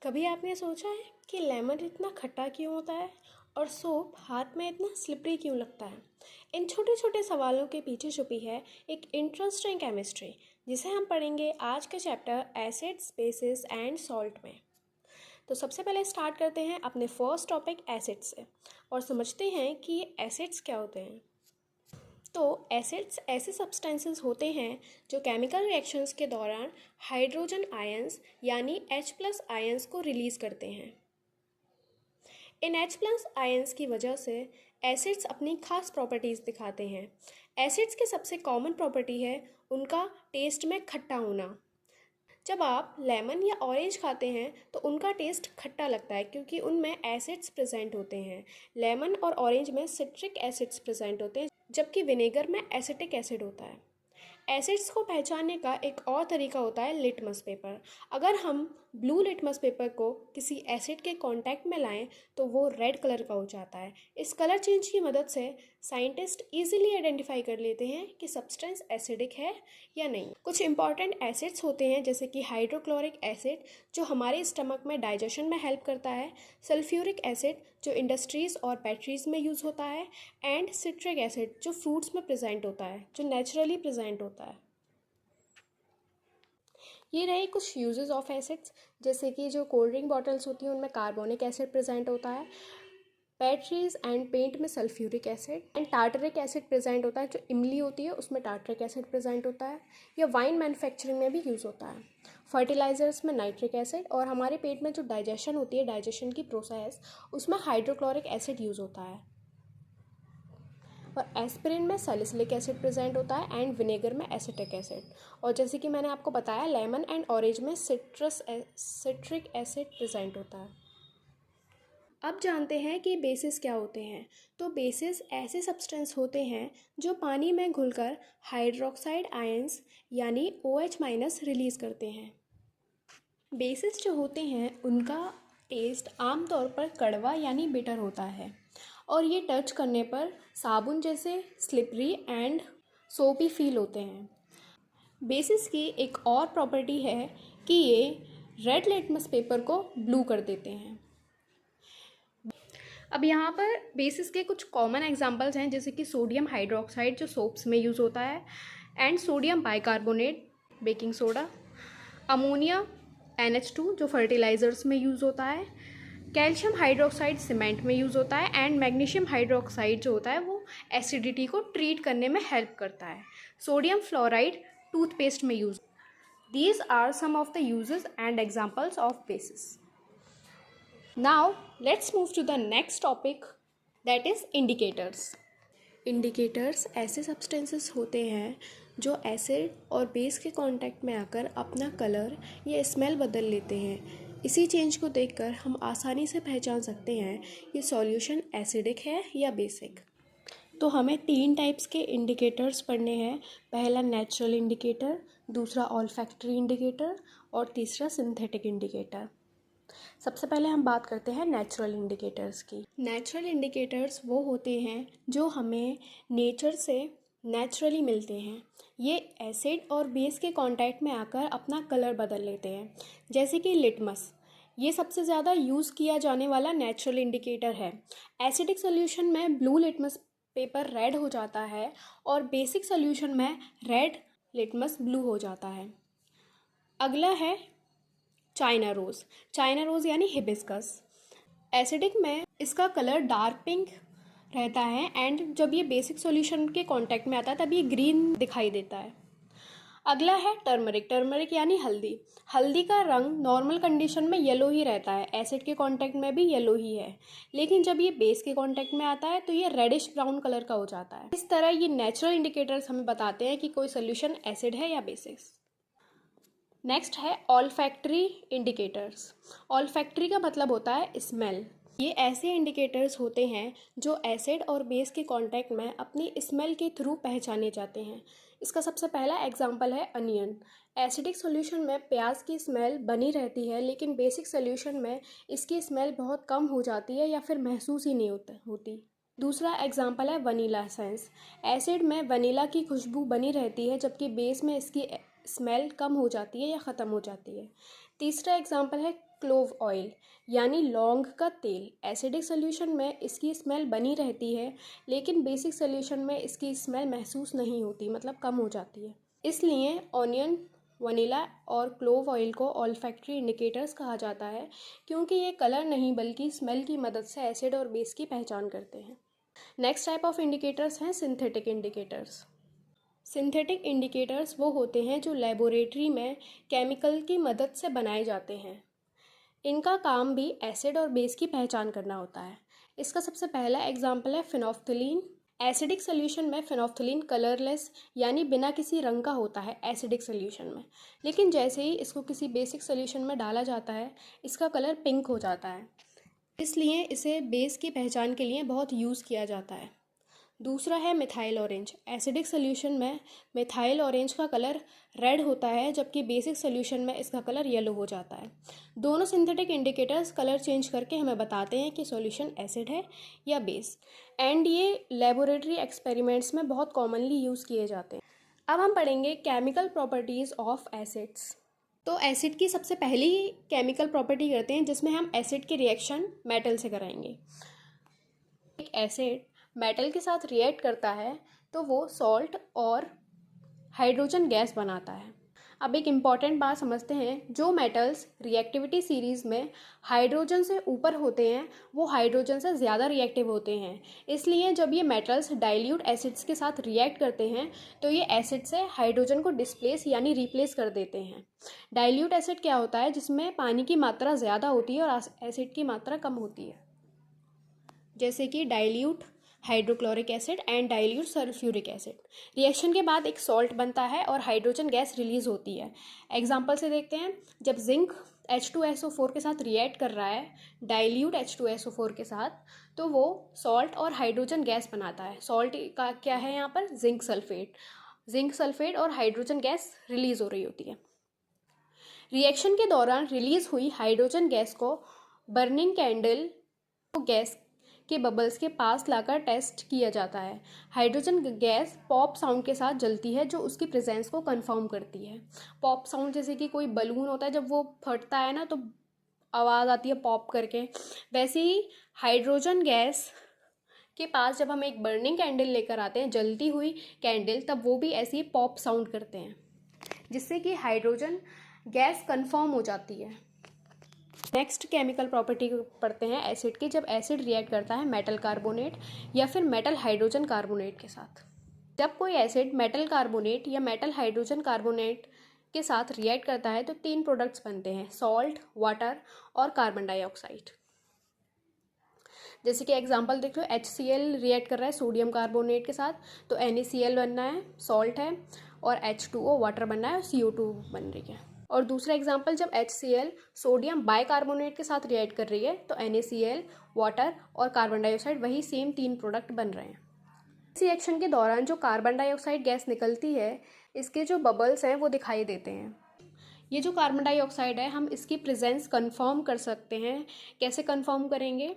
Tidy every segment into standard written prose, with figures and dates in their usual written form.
कभी आपने सोचा है कि लेमन इतना खट्टा क्यों होता है और सोप हाथ में इतना स्लिपरी क्यों लगता है? इन छोटे छोटे सवालों के पीछे छुपी है एक इंटरेस्टिंग केमिस्ट्री, जिसे हम पढ़ेंगे आज के chapter acids, basis and salt में। तो सबसे पहले स्टार्ट करते हैं अपने फर्स्ट टॉपिक एसिड से और समझते हैं कि ये एसिड्स क्या होते हैं। तो एसिड्स ऐसे सब्सटेंसेस होते हैं जो केमिकल रिएक्शंस के दौरान हाइड्रोजन आयंस यानी H+ आयंस को रिलीज़ करते हैं। इन H+ आयंस की वजह से एसिड्स अपनी खास प्रॉपर्टीज़ दिखाते हैं। एसिड्स की सबसे कॉमन प्रॉपर्टी है उनका टेस्ट में खट्टा होना। जब आप लेमन या ऑरेंज खाते हैं तो उनका टेस्ट खट्टा लगता है क्योंकि उनमें एसिड्स प्रेजेंट होते हैं। लेमन और ऑरेंज में सिट्रिक एसिड्स प्रेजेंट होते हैं, जबकि विनेगर में एसिटिक एसिड होता है। एसिड्स को पहचानने का एक और तरीका होता है लिटमस पेपर। अगर हम ब्लू लिटमस पेपर को किसी एसिड के कांटेक्ट में लाएं तो वो रेड कलर का हो जाता है। इस कलर चेंज की मदद से साइंटिस्ट इजीली आइडेंटिफाई कर लेते हैं कि सब्सटेंस एसिडिक है या नहीं। कुछ इंपॉर्टेंट एसिड्स होते हैं जैसे कि हाइड्रोक्लोरिक एसिड जो हमारे स्टमक में डाइजेशन में हेल्प करता है, सल्फ्यूरिक एसिड जो इंडस्ट्रीज़ और बैटरीज में यूज़ होता है, एंड सिट्रिक एसिड जो फ्रूट्स में प्रेजेंट होता है, जो नेचुरली प्रेजेंट होता है। ये रहे कुछ यूजेस ऑफ एसिड्स, जैसे कि जो कोल्ड ड्रिंक बॉटल्स होती हैं उनमें कार्बोनिक एसिड प्रेजेंट होता है, बैटरीज एंड पेंट में sulphuric acid and tartaric acid present होता है। जो इमली होती है उसमें टार्टरिक एसिड प्रेजेंट होता है। या वाइन मैन्युफैक्चरिंग में भी यूज़ होता है। फर्टिलाइजर्स में नाइट्रिक एसिड, और हमारे पेट में जो डाइजेशन होती है, डाइजेशन की प्रोसेस, उसमें हाइड्रोक्लोरिक एसिड यूज़ होता है। और एस्पिरिन में सैलिसिलिक एसिड प्रेजेंट होता है एंड विनेगर में एसिटिक एसिड। और जैसे कि मैंने आपको बताया लेमन एंड ऑरेंज में सिट्रिक एसिड प्रेजेंट होता है। अब जानते हैं कि बेसिस क्या होते हैं। तो बेसिस ऐसे सब्सटेंस होते हैं जो पानी में घुलकर हाइड्रोक्साइड आयंस यानी OH- रिलीज़ करते हैं। बेसिस जो होते हैं उनका टेस्ट आमतौर पर कड़वा यानी बिटर होता है और ये टच करने पर साबुन जैसे स्लिपरी एंड सोपी फील होते हैं। बेसिस की एक और प्रॉपर्टी है कि ये रेड लिटमस पेपर को ब्लू कर देते हैं। अब यहाँ पर बेसिस के कुछ कॉमन एग्जांपल्स हैं, जैसे कि सोडियम हाइड्रोक्साइड जो सोप्स में यूज़ होता है, and sodium bicarbonate baking soda, ammonia NH2 जो फर्टिलाइज़र्स में यूज़ होता है, कैल्शियम हाइड्रोक्साइड सीमेंट में यूज़ होता है, एंड मैग्नीशियम हाइड्रोक्साइड जो होता है वो एसिडिटी को ट्रीट करने में हेल्प करता है। सोडियम फ्लोराइड टूथपेस्ट में use. These are some of the uses and examples of bases. Now let's move to the next topic, that is indicators. Indicators ऐसे सब्सटेंसेस होते हैं जो एसिड और बेस के कांटेक्ट में आकर अपना कलर या स्मेल बदल लेते हैं। इसी चेंज को देखकर हम आसानी से पहचान सकते हैं कि सॉल्यूशन एसिडिक है या बेसिक। तो हमें 3 टाइप्स के इंडिकेटर्स पढ़ने हैं। पहला नेचुरल इंडिकेटर, दूसरा ऑल्फैक्टरी इंडिकेटर और तीसरा सिंथेटिक इंडिकेटर। सबसे पहले हम बात करते हैं नेचुरल इंडिकेटर्स की। नेचुरल इंडिकेटर्स वो होते हैं जो हमें नेचर से नेचुरली मिलते हैं। ये एसिड और बेस के कांटेक्ट में आकर अपना कलर बदल लेते हैं, जैसे कि लिटमस। ये सबसे ज़्यादा यूज़ किया जाने वाला नेचुरल इंडिकेटर है। एसिडिक सोल्यूशन में ब्लू लिटमस पेपर रेड हो जाता है और बेसिक सोल्यूशन में रेड लिटमस ब्लू हो जाता है। अगला है चाइना रोज़ यानी हिबिस्कस। एसिडिक में इसका कलर डार्क पिंक रहता है एंड जब ये बेसिक सॉल्यूशन के कांटेक्ट में आता है तब ये ग्रीन दिखाई देता है। अगला है टर्मरिक यानी हल्दी का रंग नॉर्मल कंडीशन में येलो ही रहता है, एसिड के कांटेक्ट में भी येलो ही है, लेकिन जब ये बेस के कांटेक्ट में आता है तो ये रेडिश ब्राउन कलर का हो जाता है। इस तरह ये नेचुरल इंडिकेटर्स हमें बताते हैं कि कोई सोल्यूशन एसिड है या बेसिक। नेक्स्ट है ऑल्फैक्टरी इंडिकेटर्स। ऑल्फैक्टरी का मतलब होता है स्मेल। ये ऐसे इंडिकेटर्स होते हैं जो एसिड और बेस के कांटेक्ट में अपनी स्मेल के थ्रू पहचाने जाते हैं। इसका सबसे पहला एग्जांपल है अनियन। एसिडिक सॉल्यूशन में प्याज की स्मेल बनी रहती है, लेकिन बेसिक सॉल्यूशन में इसकी स्मेल बहुत कम हो जाती है या फिर महसूस ही नहीं होती। दूसरा एग्जांपल है वनीला एसेंस। एसिड में वनीला की खुशबू बनी रहती है, जबकि बेस में इसकी स्मेल कम हो जाती है या ख़त्म हो जाती है। तीसरा एग्जांपल है क्लोव ऑयल यानी लौंग का तेल। एसिडिक सोल्यूशन में इसकी स्मेल बनी रहती है, लेकिन बेसिक सोल्यूशन में इसकी स्मेल महसूस नहीं होती, मतलब कम हो जाती है। इसलिए ऑनियन, वनीला और क्लोव ऑयल को ऑल्फैक्टरी इंडिकेटर्स कहा जाता है, क्योंकि ये कलर नहीं बल्कि स्मेल की मदद से एसिड और बेस की पहचान करते हैं। नेक्स्ट टाइप ऑफ इंडिकेटर्स हैं सिंथेटिक इंडिकेटर्स। सिंथेटिक इंडिकेटर्स वो होते हैं जो लेबोरेटरी में केमिकल की मदद से बनाए जाते हैं। इनका काम भी एसिड और बेस की पहचान करना होता है। इसका सबसे पहला एग्जाम्पल है फिनोफ्थलीन। एसिडिक सोल्यूशन में फिनोफ्थलीन कलरलेस यानी बिना किसी रंग का होता है एसिडिक सोल्यूशन में, लेकिन जैसे ही इसको किसी बेसिक सोल्यूशन में डाला जाता है इसका कलर पिंक हो जाता है, इसलिए इसे बेस की पहचान के लिए बहुत यूज़ किया जाता है। दूसरा है मिथाइल ऑरेंज। एसिडिक सोल्यूशन में मिथाइल ऑरेंज का कलर रेड होता है, जबकि बेसिक सोल्यूशन में इसका कलर येलो हो जाता है। दोनों सिंथेटिक इंडिकेटर्स कलर चेंज करके हमें बताते हैं कि सॉल्यूशन एसिड है या बेस, एंड ये लेबोरेटरी एक्सपेरिमेंट्स में बहुत कॉमनली यूज़ किए जाते हैं। अब हम पढ़ेंगे केमिकल प्रॉपर्टीज़ ऑफ एसिड्स। तो एसिड की सबसे पहली केमिकल प्रॉपर्टी करते हैं, जिसमें हम एसिड के रिएक्शन मेटल से कराएंगे। एक एसिड मेटल के साथ रिएक्ट करता है तो वो सॉल्ट और हाइड्रोजन गैस बनाता है। अब एक इम्पॉर्टेंट बात समझते हैं, जो मेटल्स रिएक्टिविटी सीरीज़ में हाइड्रोजन से ऊपर होते हैं वो हाइड्रोजन से ज़्यादा रिएक्टिव होते हैं। इसलिए जब ये मेटल्स डाइल्यूट एसिड्स के साथ रिएक्ट करते हैं तो ये एसिड से हाइड्रोजन को डिस्प्लेस यानी रिप्लेस कर देते हैं। डाइल्यूट एसिड क्या होता है? जिसमें पानी की मात्रा ज़्यादा होती है और एसिड की मात्रा कम होती है, जैसे कि dilute hydrochloric acid and dilute sulphuric acid. Reaction के बाद एक सॉल्ट बनता है और हाइड्रोजन गैस रिलीज होती है। एग्जांपल से देखते हैं, जब जिंक H2SO4 के साथ रिएक्ट कर रहा है डाइल्यूट H2SO4 के साथ, तो वो सॉल्ट और हाइड्रोजन गैस बनाता है। सॉल्ट का क्या है यहाँ पर? Zinc sulphate. जिंक सल्फेट और हाइड्रोजन गैस रिलीज हो रही होती है। रिएक्शन के दौरान रिलीज हुई हाइड्रोजन गैस को बर्निंग कैंडल गैस के बबल्स के पास लाकर टेस्ट किया जाता है। हाइड्रोजन गैस पॉप साउंड के साथ जलती है, जो उसकी प्रेजेंस को कंफर्म करती है। पॉप साउंड जैसे कि कोई बलून होता है, जब वो फटता है ना तो आवाज़ आती है पॉप करके, वैसे ही हाइड्रोजन गैस के पास जब हम एक बर्निंग कैंडल लेकर आते हैं, जलती हुई कैंडल, तब वो भी ऐसे ही पॉप साउंड करते हैं, जिससे कि हाइड्रोजन गैस कंफर्म हो जाती है। नेक्स्ट केमिकल प्रॉपर्टी पढ़ते हैं एसिड की। जब एसिड रिएक्ट करता है मेटल कार्बोनेट या फिर मेटल हाइड्रोजन कार्बोनेट के साथ। जब कोई एसिड मेटल कार्बोनेट या मेटल हाइड्रोजन कार्बोनेट के साथ रिएक्ट करता है तो 3 प्रोडक्ट्स बनते हैं, सॉल्ट, वाटर और कार्बन डाइऑक्साइड। जैसे कि एग्जांपल देख लो, HCl रिएक्ट कर रहा है सोडियम कार्बोनेट के साथ, तो NaCl बनना है, सॉल्ट है, और H2O वाटर बनना है और CO2 बन रही है। और दूसरा एग्जांपल, जब HCl सोडियम बाइकार्बोनेट के साथ रिएक्ट कर रही है तो NaCl, वाटर और कार्बन डाइऑक्साइड, वही सेम 3 प्रोडक्ट बन रहे हैं। इस रिएक्शन के दौरान जो कार्बन डाइऑक्साइड गैस निकलती है, इसके जो बबल्स हैं वो दिखाई देते हैं। ये जो कार्बन डाइऑक्साइड है, हम इसकी प्रेजेंस कंफर्म कर सकते हैं। कैसे कंफर्म करेंगे?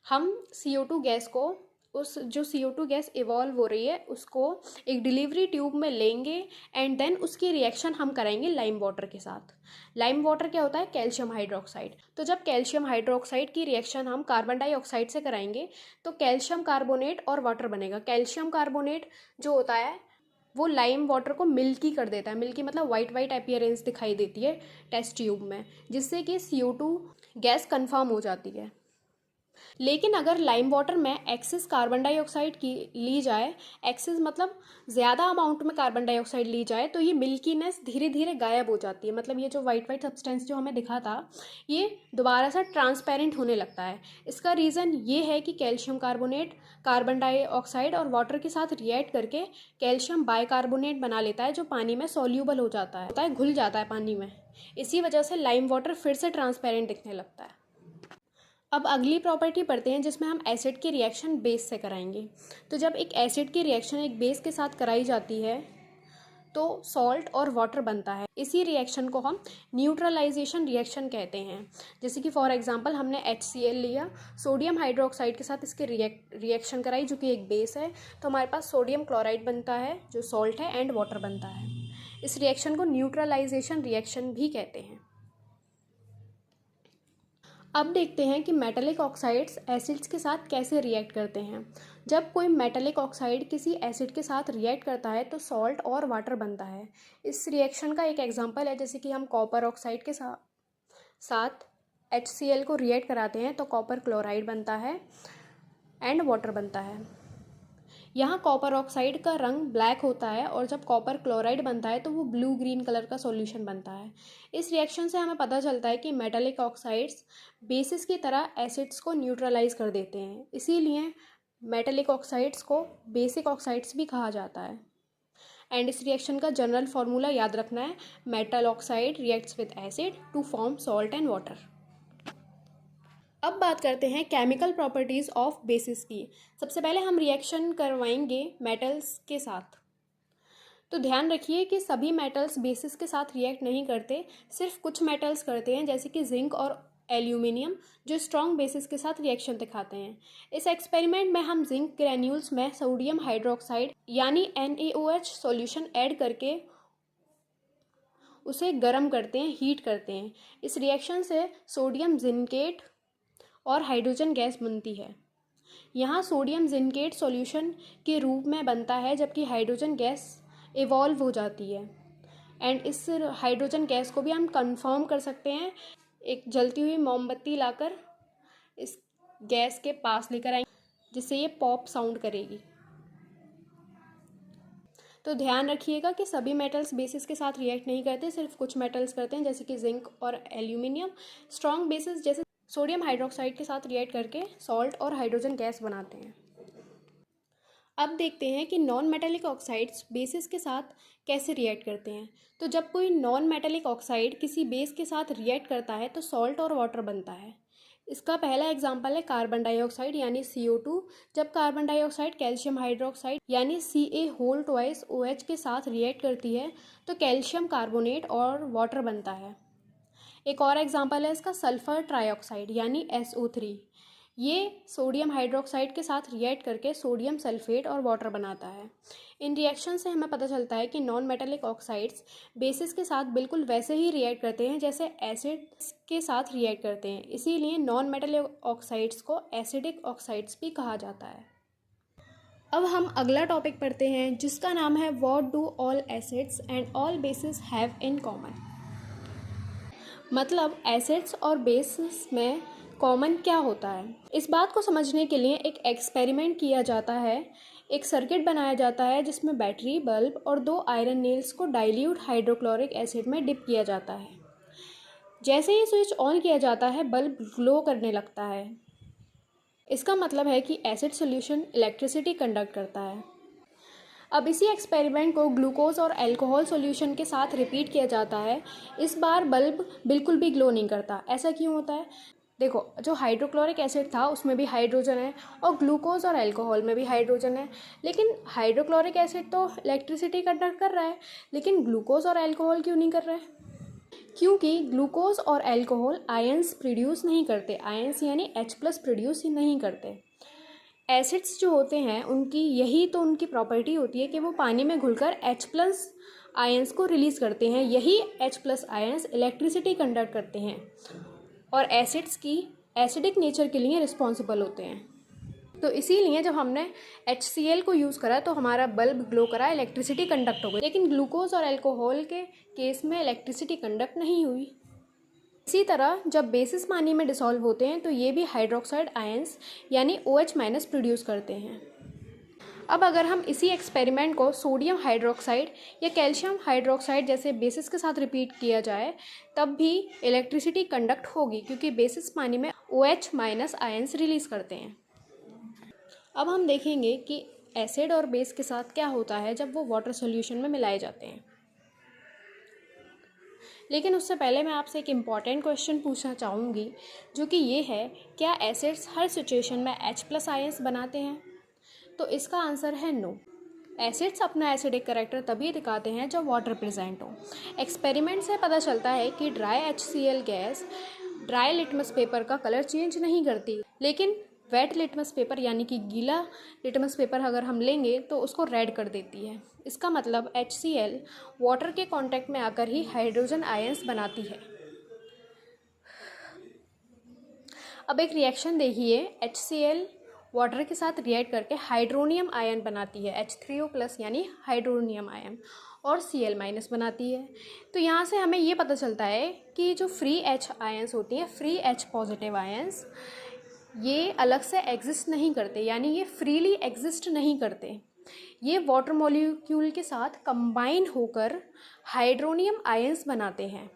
हम CO2 गैस को, उस जो CO2 गैस इवॉल्व हो रही है उसको एक डिलीवरी ट्यूब में लेंगे एंड देन उसकी रिएक्शन हम कराएंगे लाइम वाटर के साथ। लाइम वाटर क्या होता है? Calcium hydroxide. तो जब कैल्शियम हाइड्रोक्साइड की रिएक्शन हम कार्बन डाइऑक्साइड से कराएंगे तो कैल्शियम कार्बोनेट और वाटर बनेगा। कैल्शियम कार्बोनेट जो होता है वो लाइम वाटर को मिल्की कर देता है। मिल्की मतलब वाइट वाइट अपीयरेंस दिखाई देती है टेस्ट ट्यूब में, जिससे कि CO2 गैस कन्फर्म हो जाती है। लेकिन अगर लाइम वाटर में एक्सेस कार्बन डाइऑक्साइड की ली जाए, एक्सेस मतलब ज़्यादा अमाउंट में कार्बन डाइऑक्साइड ली जाए, तो ये मिल्कीनेस धीरे धीरे गायब हो जाती है। मतलब ये जो वाइट वाइट सब्सटेंस जो हमें दिखा था, ये दोबारा से ट्रांसपेरेंट होने लगता है। इसका रीज़न ये है कि कैल्शियम कार्बोनेट कार्बन डाइऑक्साइड और वाटर के साथ रिएक्ट करके कैल्शियम बाइकार्बोनेट बना लेता है, जो पानी में सॉल्यूबल हो जाता है, घुल जाता है पानी में। इसी वजह से लाइम वाटर फिर से ट्रांसपेरेंट दिखने लगता है। अब अगली प्रॉपर्टी पढ़ते हैं, जिसमें हम एसिड की रिएक्शन बेस से कराएंगे। तो जब एक एसिड की रिएक्शन एक बेस के साथ कराई जाती है तो सॉल्ट और वाटर बनता है। इसी रिएक्शन को हम न्यूट्रलाइजेशन रिएक्शन कहते हैं। जैसे कि फॉर एग्जांपल हमने HCl लिया, सोडियम हाइड्रोक्साइड के साथ इसके रिएक्शन कराई जो कि एक बेस है, तो हमारे पास सोडियम क्लोराइड बनता है जो सॉल्ट है एंड वाटर बनता है। इस रिएक्शन को न्यूट्रलाइजेशन रिएक्शन भी कहते हैं। अब देखते हैं कि मेटालिक ऑक्साइड्स एसिड्स के साथ कैसे रिएक्ट करते हैं। जब कोई मेटालिक ऑक्साइड किसी एसिड के साथ रिएक्ट करता है तो सॉल्ट और वाटर बनता है। इस रिएक्शन का एक एग्जांपल है, जैसे कि हम कॉपर ऑक्साइड के साथ HCl को रिएक्ट कराते हैं तो कॉपर क्लोराइड बनता है एंड वाटर बनता है। यहाँ कॉपर ऑक्साइड का रंग ब्लैक होता है और जब कॉपर क्लोराइड बनता है तो वो ब्लू ग्रीन कलर का सॉल्यूशन बनता है। इस रिएक्शन से हमें पता चलता है कि मेटालिक ऑक्साइड्स बेसिस की तरह एसिड्स को न्यूट्रलाइज कर देते हैं, इसीलिए मेटालिक ऑक्साइड्स को बेसिक ऑक्साइड्स भी कहा जाता है। एंड इस रिएक्शन का जनरल फार्मूला याद रखना है, metal oxide reacts with acid to form salt and water. अब बात करते हैं केमिकल प्रॉपर्टीज़ ऑफ बेसिस की। सबसे पहले हम रिएक्शन करवाएंगे मेटल्स के साथ। तो ध्यान रखिए कि सभी मेटल्स बेसिस के साथ रिएक्ट नहीं करते, सिर्फ कुछ मेटल्स करते हैं, जैसे कि जिंक और एल्यूमिनियम, जो स्ट्रॉन्ग बेसिस के साथ रिएक्शन दिखाते हैं। इस एक्सपेरिमेंट में हम जिंक ग्रैन्यूल्स में सोडियम हाइड्रोक्साइड यानी NaOH सॉल्यूशन ऐड करके उसे गर्म करते हैं, हीट करते हैं। इस रिएक्शन से सोडियम जिंकेट और हाइड्रोजन गैस बनती है। यहाँ सोडियम जिंकेट सॉल्यूशन के रूप में बनता है, जबकि हाइड्रोजन गैस इवॉल्व हो जाती है। एंड इस हाइड्रोजन गैस को भी हम कंफर्म कर सकते हैं, एक जलती हुई मोमबत्ती लाकर इस गैस के पास लेकर आएंगे, जिससे ये पॉप साउंड करेगी। तो ध्यान रखिएगा कि सभी मेटल्स बेसिस के साथ रिएक्ट नहीं करते, सिर्फ कुछ मेटल्स करते हैं, जैसे कि जिंक और एल्यूमिनियम स्ट्रॉन्ग बेसिस जैसे सोडियम हाइड्रोक्साइड के साथ रिएक्ट करके सॉल्ट और हाइड्रोजन गैस बनाते हैं। अब देखते हैं कि नॉन मेटालिक ऑक्साइड्स बेसिस के साथ कैसे रिएक्ट करते हैं। तो जब कोई नॉन मेटालिक ऑक्साइड किसी बेस के साथ रिएक्ट करता है तो सॉल्ट और वाटर बनता है। इसका पहला एग्जाम्पल है कार्बन डाइऑक्साइड यानी CO2। जब कार्बन डाइऑक्साइड कैल्शियम हाइड्रोक्साइड यानी Ca2OH के साथ रिएक्ट करती है तो कैल्शियम कार्बोनेट और वाटर बनता है। एक और एग्जांपल है इसका सल्फर ट्राइऑक्साइड यानी SO3। ये सोडियम हाइड्रोक्साइड के साथ रिएक्ट करके सोडियम सल्फेट और वाटर बनाता है। इन रिएक्शन से हमें पता चलता है कि नॉन मेटालिक ऑक्साइड्स बेसिस के साथ बिल्कुल वैसे ही रिएक्ट करते हैं जैसे एसिड्स के साथ रिएक्ट करते हैं, इसीलिए नॉन मेटालिक ऑक्साइड्स को एसिडिक ऑक्साइड्स भी कहा जाता है। अब हम अगला टॉपिक पढ़ते हैं, जिसका नाम है what do all acids and all basis have in common. मतलब एसिड्स और बेसिस में कॉमन क्या होता है। इस बात को समझने के लिए एक एक्सपेरिमेंट किया जाता है। एक सर्किट बनाया जाता है जिसमें बैटरी, बल्ब और 2 आयरन नेल्स को डाइल्यूट हाइड्रोक्लोरिक एसिड में डिप किया जाता है। जैसे ही स्विच ऑन किया जाता है बल्ब ग्लो करने लगता है। इसका मतलब है कि एसिड सॉल्यूशन इलेक्ट्रिसिटी कंडक्ट करता है। अब इसी एक्सपेरिमेंट को ग्लूकोज और अल्कोहल सॉल्यूशन के साथ रिपीट किया जाता है। इस बार बल्ब बिल्कुल भी ग्लो नहीं करता। ऐसा क्यों होता है? देखो, जो हाइड्रोक्लोरिक एसिड था उसमें भी हाइड्रोजन है और ग्लूकोज और अल्कोहल में भी हाइड्रोजन है, लेकिन हाइड्रोक्लोरिक एसिड तो इलेक्ट्रिसिटी कंडक्ट कर रहा है, लेकिन ग्लूकोज और अल्कोहल क्यों नहीं कर रहा है? क्योंकि ग्लूकोज और अल्कोहल आयंस प्रोड्यूस नहीं करते। आयंस यानी H+ प्रोड्यूस ही नहीं करते। एसिड्स जो होते हैं उनकी यही तो उनकी प्रॉपर्टी होती है कि वो पानी में घुलकर H+ आयंस को रिलीज़ करते हैं। यही H+ आयंस इलेक्ट्रिसिटी कंडक्ट करते हैं और एसिड्स की एसिडिक नेचर के लिए रिस्पॉन्सिबल होते हैं। तो इसीलिए जब हमने HCl को यूज़ करा तो हमारा बल्ब ग्लो करा, इलेक्ट्रिसिटी कंडक्ट हो गई। लेकिन ग्लूकोज और अल्कोहल के केस में इलेक्ट्रिसिटी कंडक्ट नहीं हुई। इसी तरह जब बेसिस पानी में डिसॉल्व होते हैं तो ये भी हाइड्रोक्साइड आयंस यानी OH- प्रोड्यूस करते हैं। अब अगर हम इसी एक्सपेरिमेंट को सोडियम हाइड्रोक्साइड या कैल्शियम हाइड्रोक्साइड जैसे बेसिस के साथ रिपीट किया जाए तब भी इलेक्ट्रिसिटी कंडक्ट होगी, क्योंकि बेसिस पानी में OH- आयंस रिलीज़ करते हैं। अब हम देखेंगे कि एसिड और बेस के साथ क्या होता है जब वो वाटर सॉल्यूशन में मिलाए जाते हैं। लेकिन उससे पहले मैं आपसे एक इम्पॉर्टेंट क्वेश्चन पूछना चाहूँगी, जो कि ये है, क्या एसिड्स हर सिचुएशन में H+ आयंस बनाते हैं? तो इसका आंसर है नो। एसिड्स अपना एसिडिक करेक्टर तभी दिखाते हैं जब वाटर प्रेजेंट हो। एक्सपेरिमेंट से पता चलता है कि dry HCl gas dry litmus paper का कलर चेंज नहीं करती, लेकिन वेट लिटमस पेपर यानी कि गीला लिटमस पेपर अगर हम लेंगे तो उसको रेड कर देती है। इसका मतलब HCl वाटर के कांटेक्ट में आकर ही हाइड्रोजन आयंस बनाती है। अब एक रिएक्शन देखिए, HCl वाटर के साथ रिएक्ट करके हाइड्रोनियम आयन बनाती है, H3O+ यानी हाइड्रोनियम आयन, और Cl- बनाती है। तो यहाँ से हमें ये पता चलता है कि जो फ्री H आयंस होती हैं, फ्री H पॉजिटिव आयंस, ये अलग से एग्जिस्ट नहीं करते, यानी ये फ्रीली एग्जिस्ट नहीं करते। ये वाटर मॉलिक्यूल के साथ कंबाइन होकर हाइड्रोनियम आयंस बनाते हैं।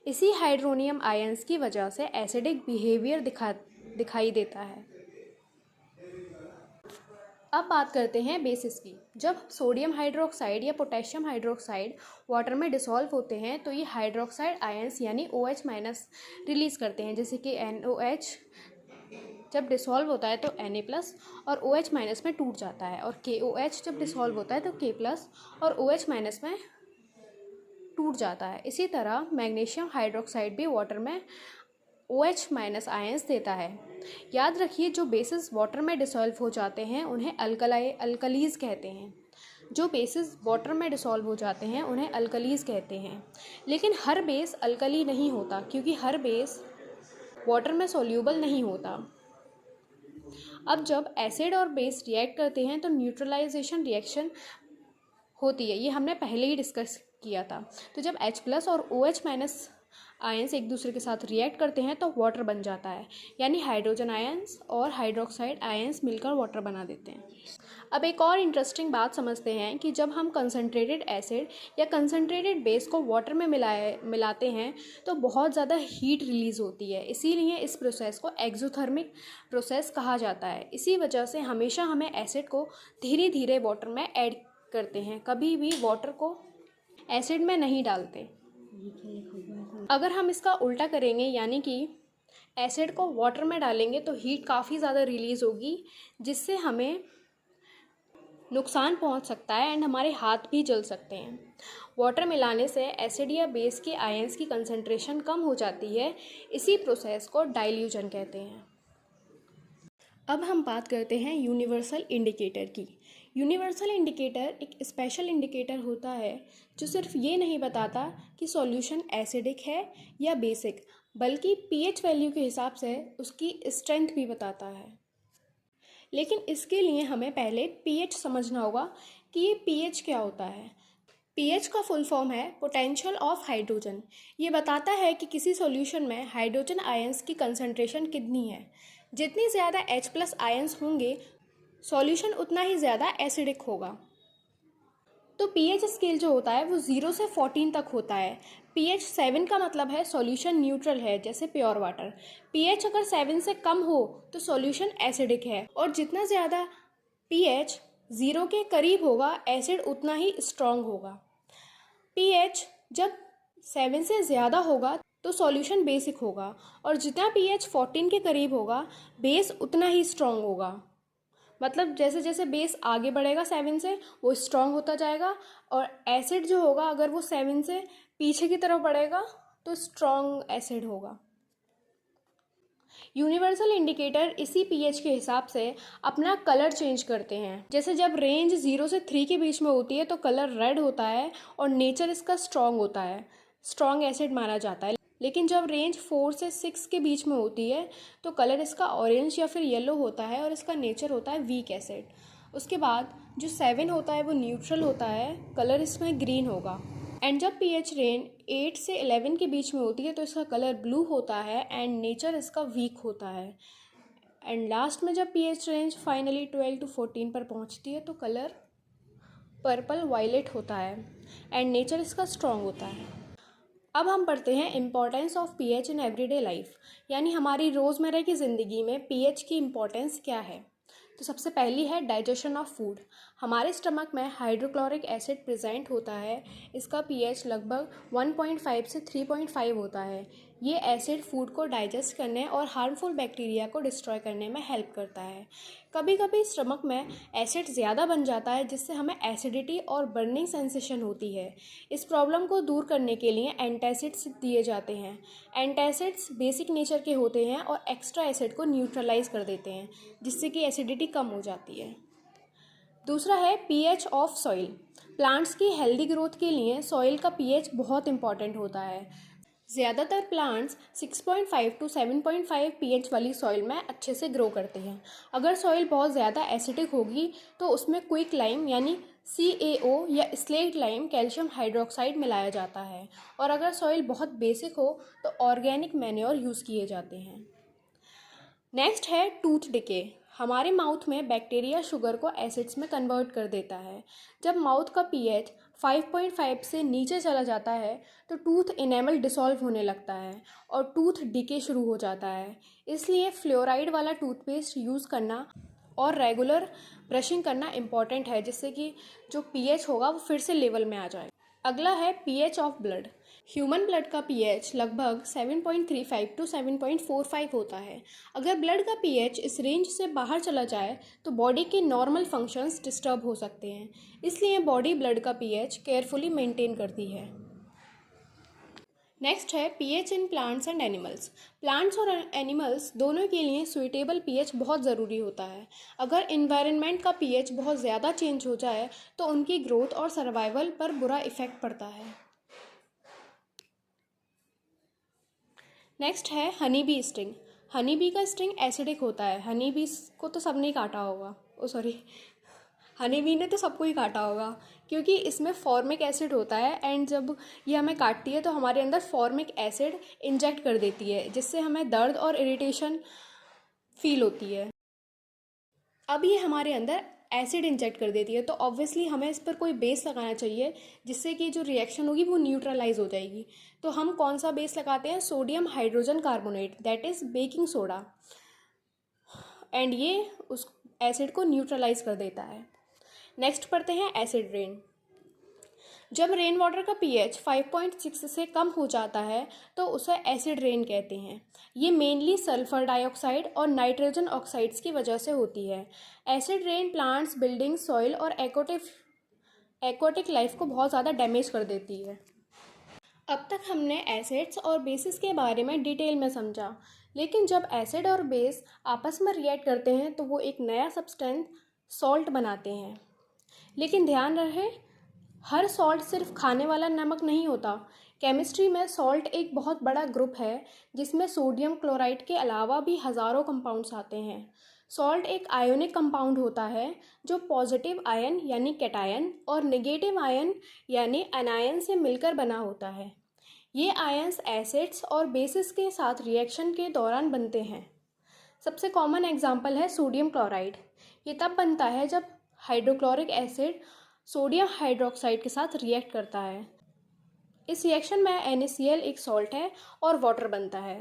इसी हाइड्रोनियम आयंस की वजह से एसिडिक बिहेवियर दिखाई देता है। अब बात करते हैं बेसिस की। जब सोडियम हाइड्रोक्साइड या पोटेशियम हाइड्रोक्साइड वाटर में डिसॉल्व होते हैं तो ये हाइड्रोक्साइड आयंस यानी OH- रिलीज़ करते हैं, जैसे कि NOH जब डिसॉल्व होता है तो Na+ और OH- में टूट जाता है, और KOH जब डिसॉल्व होता है तो K+ और OH- में टूट जाता है। इसी तरह मैग्नीशियम हाइड्रोक्साइड भी वाटर में OH- आयंस देता है। याद रखिए, जो बेसिस वाटर में डिसॉल्व हो जाते हैं उन्हें अल्कलीज कहते हैं। जो बेसिस वाटर में डिसॉल्व हो जाते हैं उन्हें अल्कलीज कहते हैं। लेकिन हर बेस अल्कली नहीं होता, क्योंकि हर बेस वाटर में सोल्यूबल नहीं होता। अब जब एसिड और बेस रिएक्ट करते हैं तो न्यूट्रलाइजेशन रिएक्शन होती है, ये हमने पहले ही डिस्कस किया था। तो जब H+ और OH- आयंस एक दूसरे के साथ रिएक्ट करते हैं तो वाटर बन जाता है, यानी हाइड्रोजन आयंस और हाइड्रोक्साइड आयंस मिलकर वाटर बना देते हैं। अब एक और इंटरेस्टिंग बात समझते हैं कि जब हम कंसनट्रेटेड एसिड या कंसनट्रेटेड बेस को वाटर में मिलाते हैं तो बहुत ज़्यादा हीट रिलीज़ होती है। इसीलिए इस प्रोसेस को एक्सोथर्मिक प्रोसेस कहा जाता है। इसी वजह से हमेशा हमें एसिड को धीरे धीरे वाटर में ऐड करते हैं, कभी भी वाटर को एसिड में नहीं डालते। अगर हम इसका उल्टा करेंगे, यानी कि एसिड को वाटर में डालेंगे, तो हीट काफ़ी ज़्यादा रिलीज़ होगी, जिससे हमें नुकसान पहुंच सकता है एंड हमारे हाथ भी जल सकते हैं। वाटर मिलाने से एसिड या बेस के आयंस की कंसंट्रेशन कम हो जाती है। इसी प्रोसेस को डाइल्यूजन कहते हैं। अब हम बात करते हैं यूनिवर्सल इंडिकेटर की। यूनिवर्सल इंडिकेटर एक स्पेशल इंडिकेटर होता है जो सिर्फ ये नहीं बताता कि सॉल्यूशन एसिडिक है या बेसिक, बल्कि पीएच वैल्यू के हिसाब से उसकी स्ट्रेंथ भी बताता है। लेकिन इसके लिए हमें पहले पीएच समझना होगा कि ये पीएच क्या होता है। पीएच का फुल फॉर्म है पोटेंशियल ऑफ हाइड्रोजन। ये बताता है कि किसी सॉल्यूशन में हाइड्रोजन आयंस की कंसंट्रेशन कितनी है। जितनी ज़्यादा H+ आयंस होंगे, सॉल्यूशन उतना ही ज़्यादा एसिडिक होगा। तो पीएच स्केल जो होता है वो 0 से 14 तक होता है। पीएच 7 का मतलब है सॉल्यूशन न्यूट्रल है, जैसे प्योर वाटर। पीएच अगर 7 से कम हो तो सॉल्यूशन एसिडिक है, और जितना ज़्यादा पीएच 0 के करीब होगा, एसिड उतना ही स्ट्रॉन्ग होगा। पीएच जब 7 से ज़्यादा होगा तो सॉल्यूशन बेसिक होगा, और जितना पीएच 14 के करीब होगा, बेस उतना ही स्ट्रॉन्ग होगा। मतलब जैसे जैसे बेस आगे बढ़ेगा 7 से, वो स्ट्रॉन्ग होता जाएगा, और एसिड जो होगा अगर वो 7 से पीछे की तरफ बढ़ेगा तो स्ट्रॉन्ग एसिड होगा। यूनिवर्सल इंडिकेटर इसी पीएच के हिसाब से अपना कलर चेंज करते हैं। जैसे जब रेंज 0 से 3 के बीच में होती है तो कलर रेड होता है और नेचर इसका स्ट्रॉन्ग होता है, स्ट्रॉन्ग एसिड माना जाता है। लेकिन जब रेंज 4 से 6 के बीच में होती है तो कलर इसका ऑरेंज या फिर येलो होता है और इसका नेचर होता है वीक एसिड। उसके बाद जो 7 होता है वो न्यूट्रल होता है, कलर इसमें ग्रीन होगा। एंड जब पीएच रेंज 8 से 11 के बीच में होती है तो इसका कलर ब्लू होता है एंड नेचर इसका वीक होता है। एंड लास्ट में जब पीएच रेंज फाइनली 12 to 14 पर पहुंचती है तो कलर पर्पल वायलेट होता है एंड नेचर इसका स्ट्रॉन्ग होता है। अब हम पढ़ते हैं importance of pH in everyday life, यानी हमारी रोज़मर्रा की ज़िंदगी में पीएच की इम्पॉर्टेंस क्या है। तो सबसे पहली है डाइजेशन ऑफ फूड। हमारे स्टमक में हाइड्रोक्लोरिक एसिड प्रेजेंट होता है। इसका पीएच लगभग 1.5 से 3.5 होता है। ये एसिड फूड को डाइजेस्ट करने और हार्मफुल बैक्टीरिया को डिस्ट्रॉय करने में हेल्प करता है। कभी कभी स्टमक में एसिड ज़्यादा बन जाता है, जिससे हमें एसिडिटी और बर्निंग सेंसेशन होती है। इस प्रॉब्लम को दूर करने के लिए एंटासिड्स दिए जाते हैं। एंटासिड्स बेसिक नेचर के होते हैं और एक्स्ट्रा एसिड को न्यूट्रलाइज कर देते हैं, जिससे कि एसिडिटी कम हो जाती है। दूसरा है पीएच ऑफ सॉइल। प्लांट्स की हेल्दी ग्रोथ के लिए सॉइल का पीएच बहुत इंपॉर्टेंट होता है। ज़्यादातर प्लांट्स 6.5 टू 7.5 pH वाली सॉइल में अच्छे से ग्रो करते हैं। अगर सॉइल बहुत ज़्यादा एसिडिक होगी तो उसमें क्विक लाइम यानी CaO या स्लेट लाइम कैल्शियम हाइड्रोक्साइड मिलाया जाता है। और अगर सॉइल बहुत बेसिक हो तो ऑर्गेनिक मैन्योर यूज़ किए जाते हैं। नेक्स्ट है टूथ डिके। हमारे माउथ में बैक्टीरिया शुगर को एसिड्स में कन्वर्ट कर देता है। जब माउथ का pH 5.5 से नीचे चला जाता है तो टूथ इनेमल डिसॉल्व होने लगता है और टूथ डिके शुरू हो जाता है। इसलिए फ्लोराइड वाला टूथपेस्ट यूज़ करना और रेगुलर ब्रशिंग करना इम्पॉर्टेंट है, जिससे कि जो pH होगा वो फिर से लेवल में आ जाए। अगला है pH of blood. Human blood का pH लगभग 7.35 टू 7.45 होता है। अगर ब्लड का pH इस रेंज से बाहर चला जाए तो बॉडी के नॉर्मल फंक्शंस डिस्टर्ब हो सकते हैं। इसलिए बॉडी ब्लड का pH केयरफुली मेंटेन करती है। नेक्स्ट है pH in plants and animals. Plants और एनिमल्स दोनों के लिए सुइटेबल pH बहुत ज़रूरी होता है। अगर इन्वायरमेंट का pH बहुत ज़्यादा चेंज हो जाए तो उनकी ग्रोथ और सर्वाइवल पर बुरा इफ़ेक्ट पड़ता है। नेक्स्ट है honey bee sting. Honey bee का स्टिंग एसिडिक होता है। हनी बी को तो सबने काटा होगा, हनी बी ने तो सबको ही काटा होगा, क्योंकि इसमें फॉर्मिक एसिड होता है एंड जब ये हमें काटती है तो हमारे अंदर फॉर्मिक एसिड इंजेक्ट कर देती है, जिससे हमें दर्द और इरिटेशन फील होती है। अब ये हमारे अंदर एसिड इंजेक्ट कर देती है तो ऑब्वियसली हमें इस पर कोई बेस लगाना चाहिए, जिससे कि जो रिएक्शन होगी वो न्यूट्रलाइज हो जाएगी। तो हम कौन सा बेस लगाते हैं? Sodium hydrogen carbonate, that is baking soda, and ये उस एसिड को न्यूट्रलाइज कर देता है। नेक्स्ट पढ़ते हैं एसिड रेन। जब रेन वाटर का pH 5.6 से कम हो जाता है तो उसे एसिड रेन कहते हैं। ये मेनली सल्फर डाइऑक्साइड और नाइट्रोजन ऑक्साइड्स की वजह से होती है। Acid rain plants, building, soil और एक्वाटिक लाइफ को बहुत ज़्यादा डैमेज कर देती है। अब तक हमने एसिड्स और बेसिस के बारे में डिटेल में समझा, लेकिन जब एसिड और बेस आपस में रिएक्ट करते हैं तो वो एक नया सब्सटेंस सॉल्ट बनाते हैं। लेकिन ध्यान रहे, हर सॉल्ट सिर्फ खाने वाला नमक नहीं होता। केमिस्ट्री में सॉल्ट एक बहुत बड़ा ग्रुप है, जिसमें सोडियम क्लोराइड के अलावा भी हज़ारों कंपाउंड्स आते हैं। सॉल्ट एक आयोनिक कंपाउंड होता है जो पॉजिटिव आयन यानी कैटायन और नेगेटिव आयन यानी एनायन से मिलकर बना होता है। ये आयन्स एसिड्स और बेसिस के साथ रिएक्शन के दौरान बनते हैं। सबसे कॉमन एग्जाम्पल है सोडियम क्लोराइड। ये तब बनता है जब हाइड्रोक्लोरिक एसिड सोडियम हाइड्रोक्साइड के साथ रिएक्ट करता है। इस रिएक्शन में NaCl एक सॉल्ट है और वाटर बनता है।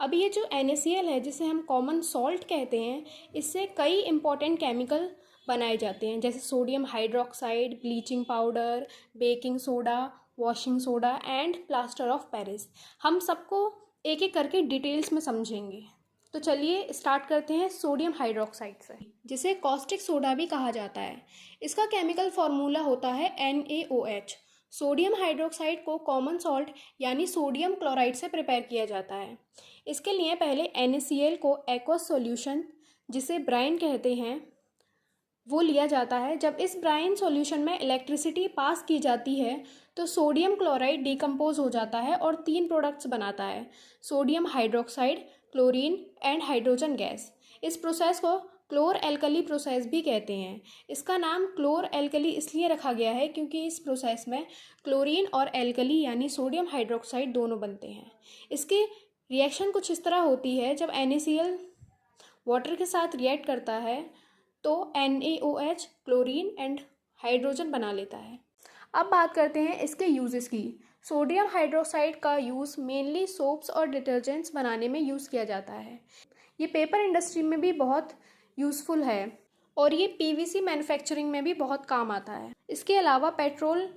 अब ये जो NaCl है, जिसे हम कॉमन सॉल्ट कहते हैं, इससे कई इंपॉर्टेंट केमिकल बनाए जाते हैं, जैसे sodium hydroxide, bleaching powder, baking soda, washing soda and plaster of Paris. हम सबको एक एक करके डिटेल्स में समझेंगे। तो चलिए स्टार्ट करते हैं सोडियम हाइड्रोक्साइड से, जिसे कॉस्टिक सोडा भी कहा जाता है। इसका केमिकल फार्मूला होता है NaOH। सोडियम हाइड्रोक्साइड को कॉमन सॉल्ट यानी सोडियम क्लोराइड से प्रिपेयर किया जाता है। इसके लिए पहले NaCl को एक्वस सॉल्यूशन, जिसे ब्राइन कहते हैं, वो लिया जाता है। जब इस ब्राइन सॉल्यूशन में इलेक्ट्रिसिटी पास की जाती है तो सोडियम क्लोराइड डिकम्पोज हो जाता है और 3 प्रोडक्ट्स बनाता है, sodium hydroxide, chlorine and hydrogen gas. इस प्रोसेस को क्लोर एल्कली प्रोसेस भी कहते हैं। इसका नाम क्लोर एल्कली इसलिए रखा गया है क्योंकि इस प्रोसेस में क्लोरीन और एल्कली यानी सोडियम हाइड्रोक्साइड दोनों बनते हैं। इसकी रिएक्शन कुछ इस तरह होती है, जब NaCl वाटर के साथ रिएक्ट करता है तो NaOH क्लोरीन एंड हाइड्रोजन बना लेता है। अब बात करते हैं इसके यूजेस की। सोडियम हाइड्रोक्साइड का यूज़ मेनली सोप्स और डिटर्जेंट्स बनाने में यूज़ किया जाता है। ये पेपर इंडस्ट्री में भी बहुत यूज़फुल है और ये PVC मैन्युफैक्चरिंग में भी बहुत काम आता है। इसके अलावा पेट्रोल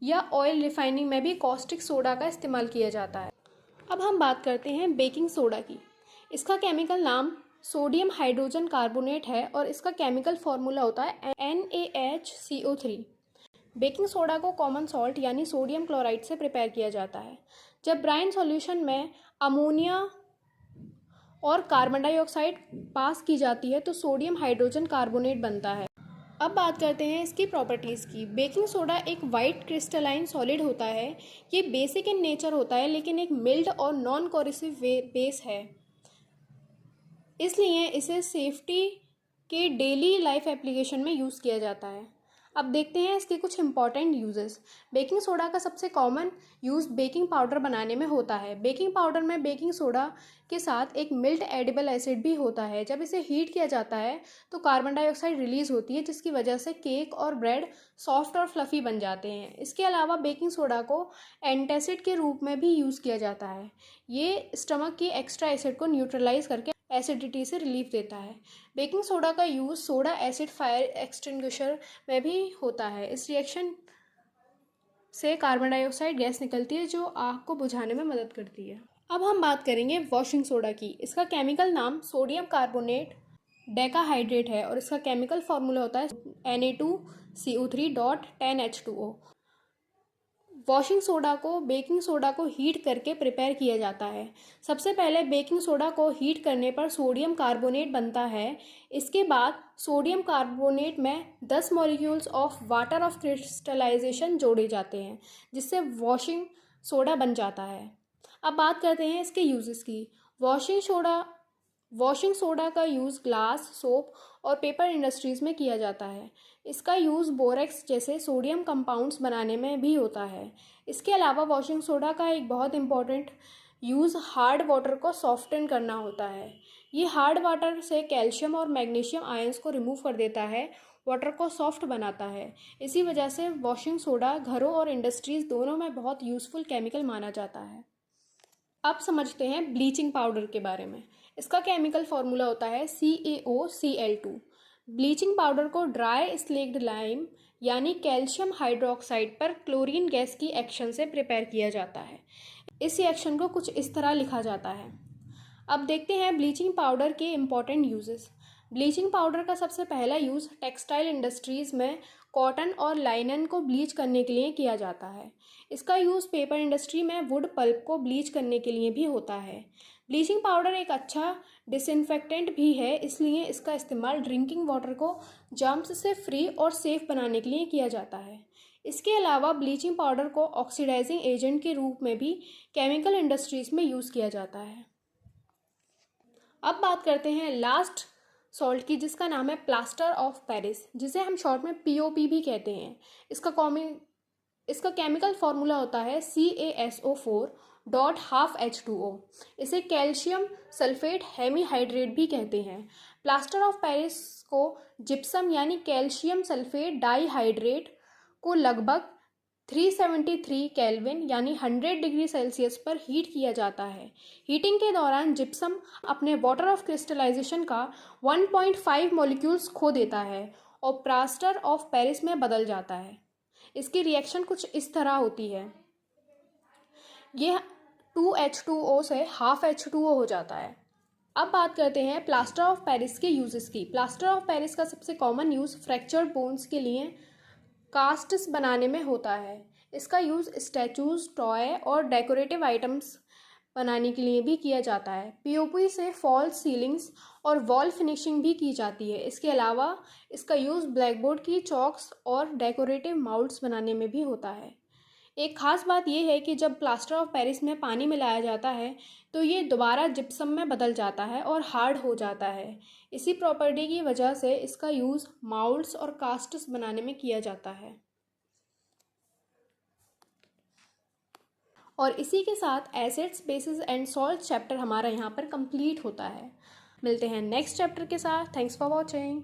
या ऑयल रिफाइनिंग में भी कॉस्टिक सोडा का इस्तेमाल किया जाता है। अब हम बात करते हैं बेकिंग सोडा की। इसका केमिकल नाम सोडियम हाइड्रोजन कार्बोनेट है और इसका केमिकल फार्मूला होता है NaHCO3। बेकिंग सोडा को कॉमन सॉल्ट यानी सोडियम क्लोराइड से प्रिपेयर किया जाता है। जब ब्राइन सॉल्यूशन में अमोनिया और कार्बन डाइऑक्साइड पास की जाती है तो सोडियम हाइड्रोजन कार्बोनेट बनता है। अब बात करते हैं इसकी प्रॉपर्टीज़ की। बेकिंग सोडा एक वाइट क्रिस्टलाइन सॉलिड होता है। ये बेसिक इन नेचर होता है लेकिन एक मिल्ड और नॉन कोरेसिव बेस है, इसलिए इसे सेफ्टी के डेली लाइफ एप्लीकेशन में यूज़ किया जाता है। अब देखते हैं इसके कुछ इंपॉर्टेंट यूजेस। बेकिंग सोडा का सबसे कॉमन यूज़ बेकिंग पाउडर बनाने में होता है। बेकिंग पाउडर में बेकिंग सोडा के साथ एक मिल्ट एडिबल एसिड भी होता है। जब इसे हीट किया जाता है तो कार्बन डाइऑक्साइड रिलीज़ होती है, जिसकी वजह से केक और ब्रेड सॉफ्ट और फ्लफ़ी बन जाते हैं। इसके अलावा बेकिंग सोडा को एंटासिड के रूप में भी यूज़ किया जाता है। ये स्टमक की एक्स्ट्रा एसिड को न्यूट्रलाइज करके एसिडिटी से रिलीफ देता है। बेकिंग सोडा का use soda acid fire extinguisher में भी होता है। इस रिएक्शन से कार्बन डाइऑक्साइड गैस निकलती है जो आग को बुझाने में मदद करती है। अब हम बात करेंगे वॉशिंग सोडा की। इसका केमिकल नाम सोडियम कार्बोनेट डेकाहाइड्रेट है और इसका केमिकल फार्मूला होता है Na2CO3.10H2O। वॉशिंग सोडा को बेकिंग सोडा को हीट करके प्रिपेयर किया जाता है। सबसे पहले बेकिंग सोडा को हीट करने पर सोडियम कार्बोनेट बनता है। इसके बाद सोडियम कार्बोनेट में 10 molecules of water of crystallisation जोड़े जाते हैं, जिससे वॉशिंग सोडा बन जाता है। अब बात करते हैं इसके यूजेस की। वॉशिंग सोडा का यूज़ ग्लास, सोप और पेपर इंडस्ट्रीज़ में किया जाता है। इसका यूज़ बोरेक्स जैसे सोडियम कंपाउंड्स बनाने में भी होता है। इसके अलावा वॉशिंग सोडा का एक बहुत इम्पॉर्टेंट यूज़ हार्ड वाटर को सॉफ्टन करना होता है। ये हार्ड वाटर से कैल्शियम और मैग्नीशियम आयंस को रिमूव कर देता है, वाटर को सॉफ्ट बनाता है। इसी वजह से वॉशिंग सोडा घरों और इंडस्ट्रीज़ दोनों में बहुत यूज़फुल केमिकल माना जाता है। अब समझते हैं ब्लीचिंग पाउडर के बारे में। इसका केमिकल फार्मूला होता है CaOCl2। ब्लीचिंग पाउडर को ड्राई स्लेक्ड लाइम यानी कैल्शियम हाइड्रोक्साइड पर क्लोरीन गैस की एक्शन से प्रिपेयर किया जाता है। इस रिएक्शन को कुछ इस तरह लिखा जाता है। अब देखते हैं ब्लीचिंग पाउडर के इम्पॉर्टेंट यूजेस। ब्लीचिंग पाउडर का सबसे पहला यूज़ टेक्सटाइल इंडस्ट्रीज़ में कॉटन और लाइनन को ब्लीच करने के लिए किया जाता है। इसका यूज़ पेपर इंडस्ट्री में वुड पल्प को ब्लीच करने के लिए भी होता है। ब्लीचिंग पाउडर एक अच्छा डिसइंफेक्टेंट भी है, इसलिए इसका इस्तेमाल ड्रिंकिंग वाटर को जर्म्स से फ्री और सेफ बनाने के लिए किया जाता है। इसके अलावा ब्लीचिंग पाउडर को ऑक्सीडाइजिंग एजेंट के रूप में भी केमिकल इंडस्ट्रीज़ में यूज़ किया जाता है। अब बात करते हैं लास्ट सॉल्ट की, जिसका नाम है प्लास्टर ऑफ पेरिस, जिसे हम शॉर्ट में POP भी कहते हैं। इसका केमिकल फार्मूला होता है CaSO4.12H2O। इसे कैल्शियम सल्फेट हेमीहाइड्रेट भी कहते हैं। प्लास्टर ऑफ पेरिस को जिप्सम यानी कैल्शियम सल्फेट डाईहाइड्रेट को लगभग 373 केल्विन यानी 100 डिग्री सेल्सियस पर हीट किया जाता है। हीटिंग के दौरान जिप्सम अपने वाटर ऑफ क्रिस्टलाइजेशन का 1.5 मॉलिक्यूल्स खो देता है और प्लास्टर ऑफ पेरिस में बदल जाता है। इसकी रिएक्शन कुछ इस तरह होती है। यह 2H2O से हाफ H2O हो जाता है। अब बात करते हैं प्लास्टर ऑफ पेरिस के यूजेस की। प्लास्टर ऑफ पेरिस का सबसे कॉमन यूज़ फ्रैक्चर्ड बोन्स के लिए कास्ट्स बनाने में होता है। इसका यूज़ स्टैचूज, टॉय और डेकोरेटिव आइटम्स बनाने के लिए भी किया जाता है। POP से फॉल्स सीलिंग्स और वॉल फिनिशिंग भी की जाती है। इसके अलावा इसका यूज़ ब्लैकबोर्ड की चॉक्स और डेकोरेटिव माउल्ट्स बनाने में भी होता है। एक ख़ास बात यह है कि जब प्लास्टर ऑफ पेरिस में पानी मिलाया जाता है तो ये दोबारा जिप्सम में बदल जाता है और हार्ड हो जाता है। इसी प्रॉपर्टी की वजह से इसका यूज़ माउल्ड्स और कास्ट्स बनाने में किया जाता है। और इसी के साथ acids, basis and salt chapter हमारा यहाँ पर कंप्लीट होता है। मिलते हैं नेक्स्ट चैप्टर के साथ। Thanks for watching.